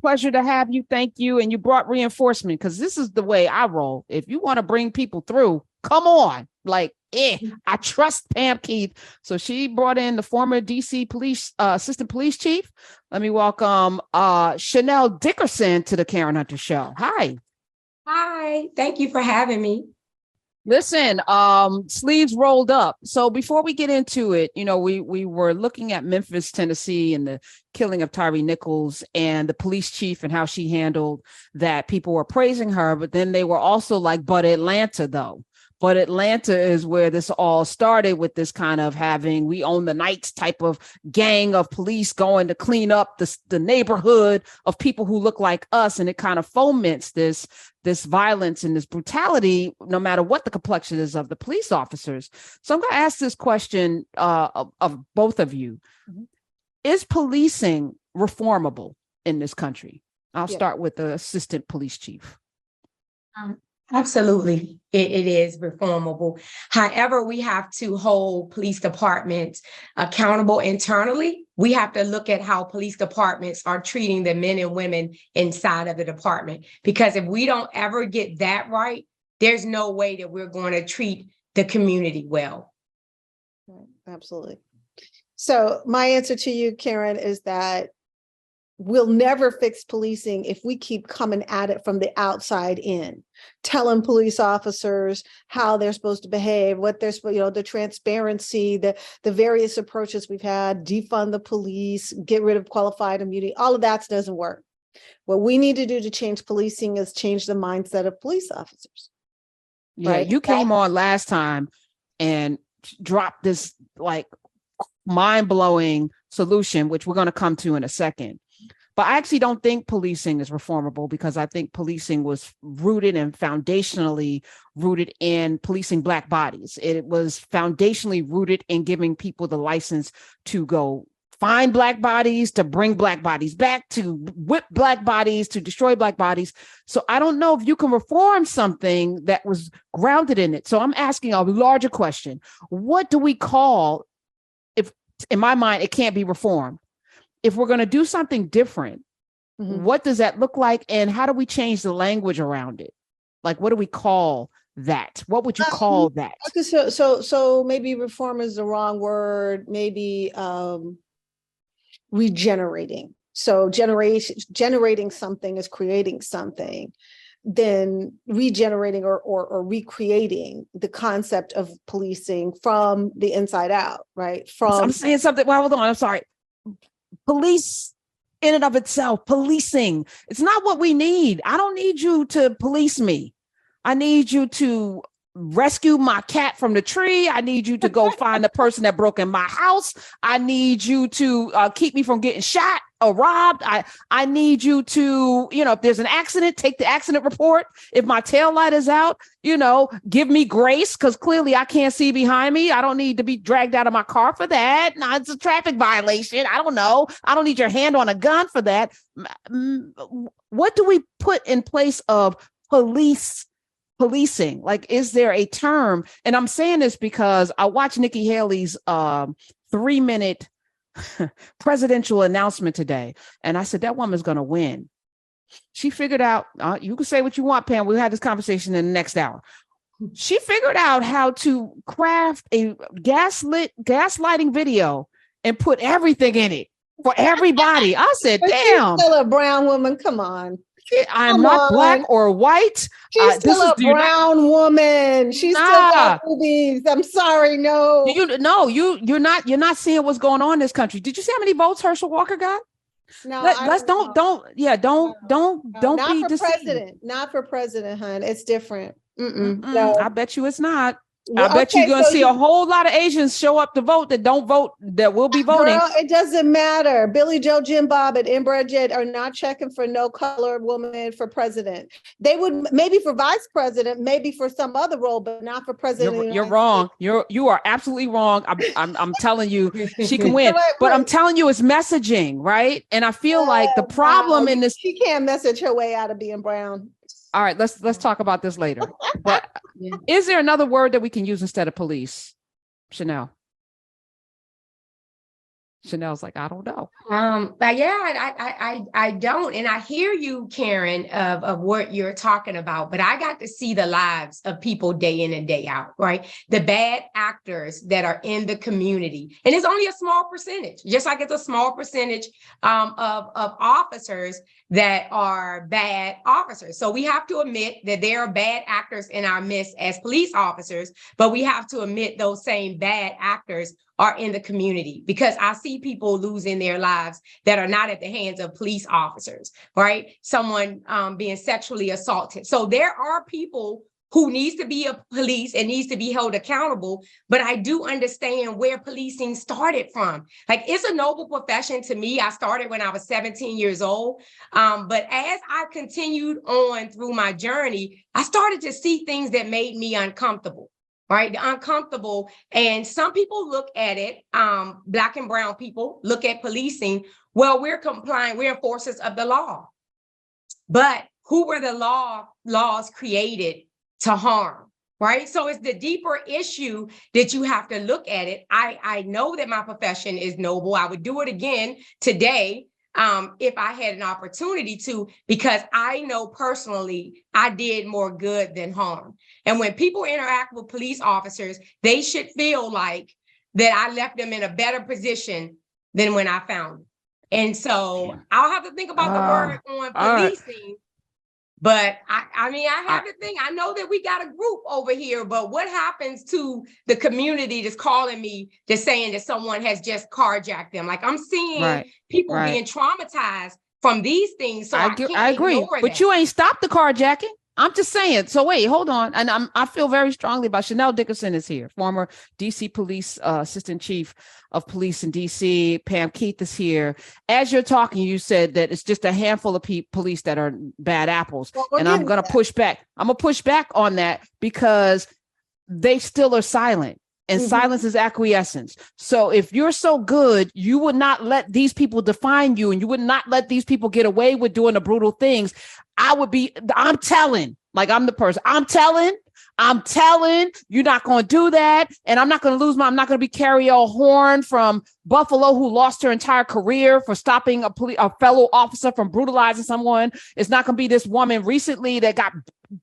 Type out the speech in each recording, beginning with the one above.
Pleasure to have you. Thank you. And you brought reinforcement because this is the way I roll. If you want to bring people through, come on. Like, I trust Pam Keith. So she brought in the former DC police assistant police chief. Let me welcome Chanel Dickerson to the Karen Hunter Show. Hi. Hi, thank you for having me. Listen, sleeves rolled up. So before we get into it, we were looking at Memphis, Tennessee, and the killing of Tyree Nichols and the police chief and how she handled that. People were praising her, but then they were also like, but Atlanta, though. But Atlanta is where this all started with this kind of having we own the nights type of gang of police going to clean up the neighborhood of people who look like us. And it kind of foments this violence and this brutality, no matter what the complexion is of the police officers. So I'm going to ask this question of both of you. Mm-hmm. Is policing reformable in this country? I'll start with the assistant police chief. Absolutely, it is reformable. However, we have to hold police departments accountable internally. We have to look at how police departments are treating the men and women inside of the department. Because if we don't ever get that right, there's no way that we're going to treat the community well. Absolutely. So my answer to you, Karen, is that we'll never fix policing if we keep coming at it from the outside in, telling police officers how they're supposed to behave, what they're supposed, the transparency, the various approaches we've had, defund the police, get rid of qualified immunity. All of that doesn't work. What we need to do to change policing is change the mindset of police officers. Yeah, right? You came on last time and dropped this like mind-blowing solution, which we're going to come to in a second. But I actually don't think policing is reformable because I think policing was rooted and foundationally rooted in policing Black bodies. It was foundationally rooted in giving people the license to go find Black bodies, to bring Black bodies back, to whip Black bodies, to destroy Black bodies. So I don't know if you can reform something that was grounded in it. So I'm asking a larger question. What do we call, if in my mind, it can't be reformed? If we're going to do something different, what does that look like? And how do we change the language around it? Like, what do we call that? What would you call that? So maybe reform is the wrong word. Maybe regenerating. So generating something is creating something. Then regenerating or recreating the concept of policing from the inside out, right? I'm saying something. Well, hold on. I'm sorry. Police in and of itself, policing, it's not what we need. I don't need you to police me. I need you to rescue my cat from the tree. I need you to go find the person that broke in my house. I need you to keep me from getting shot or robbed. I need you to, if there's an accident, take the accident report. If my tail light is out, give me grace because clearly I can't see behind me. I don't need to be dragged out of my car for that. No, it's a traffic violation. I don't know. I don't need your hand on a gun for that. What do we put in place of policing? Like, is there a term? And I'm saying this because I watched Nikki Haley's 3-minute presidential announcement today. And I said, that woman's going to win. She figured out, you can say what you want, Pam. We'll have this conversation in the next hour. She figured out how to craft a gaslighting video and put everything in it for everybody. I said, damn. She's still a brown woman. Come on. I'm not Black or white. She's still a brown woman. She's still got boobies. I'm sorry, no. You're not seeing what's going on in this country. Did you see how many votes Herschel Walker got? No, don't be for deceived. president. Not for president, hun. It's different. No. I bet you it's not. I bet you're going to see a whole lot of Asians show up to vote that don't vote, that will be voting. Girl, it doesn't matter. Billy Joe, Jim Bob, and Inbred Jet are not checking for no colored woman for president. They would maybe for vice president, maybe for some other role, but not for president. You're wrong. You are absolutely wrong. I'm telling you, she can win. But I'm telling you, it's messaging, right? And I feel like the problem in this, she can't message her way out of being brown. All right, let's talk about this later. But is there another word that we can use instead of police, Chanel? Chanel's like, I don't know. But yeah, I don't. And I hear you, Karen, of what you're talking about, but I got to see the lives of people day in and day out, right? The bad actors that are in the community. And it's only a small percentage, just like it's a small percentage of officers that are bad officers. So we have to admit that there are bad actors in our midst as police officers, but we have to admit those same bad actors are in the community, because I see people losing their lives that are not at the hands of police officers, right? Someone being sexually assaulted. So there are people who needs to be a police and needs to be held accountable, but I do understand where policing started from. Like, it's a noble profession to me. I started when I was 17 years old, but as I continued on through my journey, I started to see things that made me uncomfortable. Right, uncomfortable. And some people look at it, Black and brown people look at policing, well, we're complying, we're enforcers of the law. But who were the laws created to harm? Right. So it's the deeper issue that you have to look at it. I know that my profession is noble. I would do it again today, if I had an opportunity to, because I know personally I did more good than harm. And when people interact with police officers, they should feel like that I left them in a better position than when I found them. And so I'll have to think about the word on policing. But I mean, I have to think, I know that we got a group over here, but what happens to the community that's calling me, just saying that someone has just carjacked them? Like, I'm seeing people being traumatized from these things. So I can't agree, but you ain't stopped the carjacking. I'm just saying. So wait, hold on. And I feel very strongly about Chanel Dickerson is here, former DC police assistant chief of police in DC. Pam Keith is here. As you're talking, you said that it's just a handful of police that are bad apples. Well, and I'm going to push back. I'm going to push back on that because they still are silent. And silence is acquiescence. So if you're so good, you would not let these people define you, and you would not let these people get away with doing the brutal things. I'm telling, like, I'm the person, I'm telling, you're not going to do that. And I'm not going to I'm not going to be Carrie L. Horn from Buffalo, who lost her entire career for stopping a fellow officer from brutalizing someone. It's not going to be this woman recently that got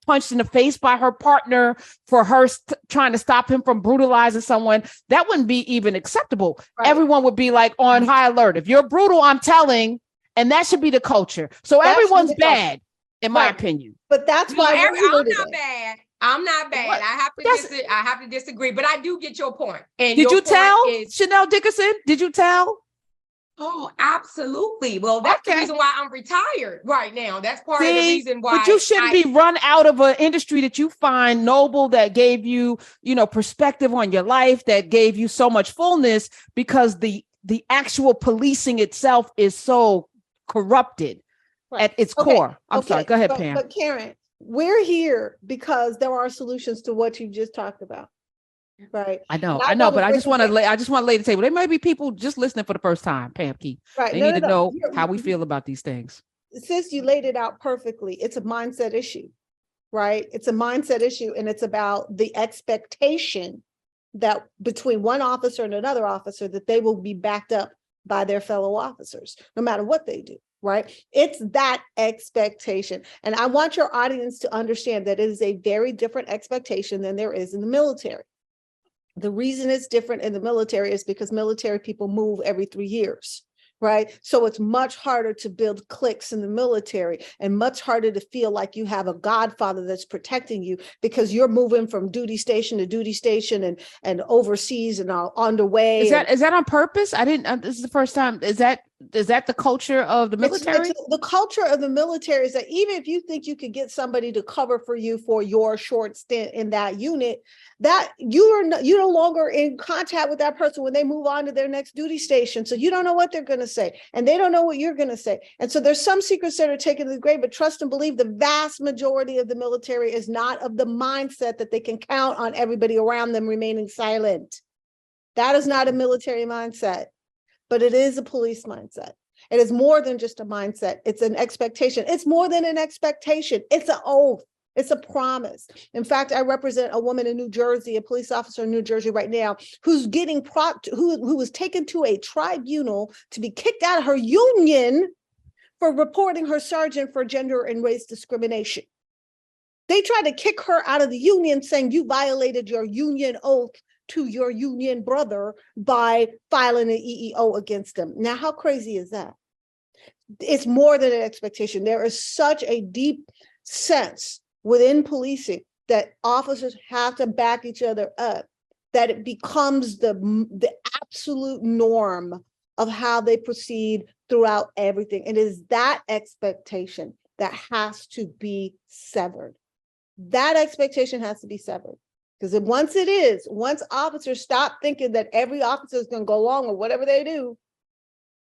punched in the face by her partner for her trying to stop him from brutalizing someone. That wouldn't be even acceptable. Right. Everyone would be like on high alert. If you're brutal, I'm telling, and that should be the culture. So everyone's bad, in my opinion. But that's why I'm not bad. I'm not bad. What? I have to disagree, but I do get your point. And did you tell Chanel Dickerson? Did you tell? Oh, absolutely. Well, that's the reason why I'm retired right now. That's part of the reason why. But you shouldn't be run out of an industry that you find noble, that gave you, perspective on your life, that gave you so much fullness, because the actual policing itself is so corrupted at its core. I'm sorry. Go ahead, Pam. But Karen, we're here because there are solutions to what you just talked about. Right. I know, but I just want to lay the table. There may be people just listening for the first time, Pam Key. Right. They need to know how we feel about these things. Sis, you laid it out perfectly. It's a mindset issue, right? It's a mindset issue, and it's about the expectation that between one officer and another officer that they will be backed up by their fellow officers, no matter what they do. Right? It's that expectation. And I want your audience to understand that it is a very different expectation than there is in the military. The reason it's different in the military is because military people move every 3 years, right? So it's much harder to build cliques in the military, and much harder to feel like you have a godfather that's protecting you, because you're moving from duty station to duty station and overseas and on the way. Is that on purpose? I didn't, this is the first time. Is that the culture of the military? The culture of the military is that even if you think you could get somebody to cover for you for your short stint in that unit, that you're no longer in contact with that person when they move on to their next duty station. So you don't know what they're going to say, and they don't know what you're going to say. And so there's some secrets that are taken to the grave, but trust and believe the vast majority of the military is not of the mindset that they can count on everybody around them remaining silent. That is not a military mindset, but it is a police mindset. It is more than just a mindset. It's an expectation. It's more than an expectation. It's an oath. It's a promise. In fact, I represent a woman in New Jersey, a police officer in New Jersey right now, who's getting who was taken to a tribunal to be kicked out of her union for reporting her sergeant for gender and race discrimination. They tried to kick her out of the union, saying you violated your union oath to your union brother by filing an EEO against them. Now, how crazy is that? It's more than an expectation. There is such a deep sense within policing that officers have to back each other up, that it becomes the absolute norm of how they proceed throughout everything. It is that expectation that has to be severed. That expectation has to be severed. Because once officers stop thinking that every officer is going to go along with whatever they do,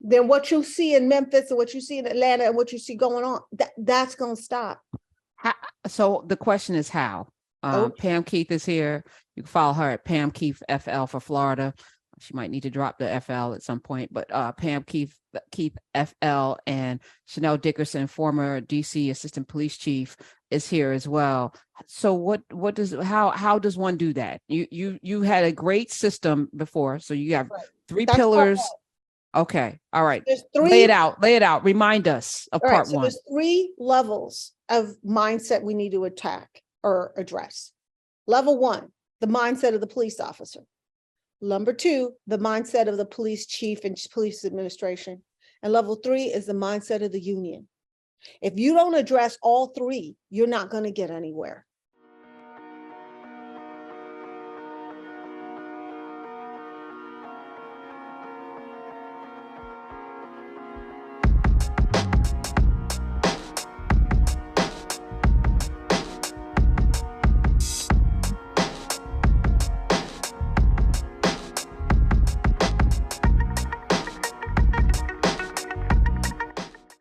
then what you see in Memphis and what you see in Atlanta and what you see going on, that's going to stop. So the question is how? Pam Keith is here. You can follow her at Pam Keith FL for Florida. She might need to drop the FL at some point, but Pam Keith FL and Chanel Dickerson, former DC Assistant Police Chief, is here as well. So how does one do that? You had a great system before, so you have three pillars. Okay, all right. There's three. Lay it out. Remind us of part one. There's 3 levels of mindset we need to attack or address. Level 1, the mindset of the police officer. Number 2, the mindset of the police chief and police administration. And level 3 is the mindset of the union. If you don't address all 3, you're not going to get anywhere.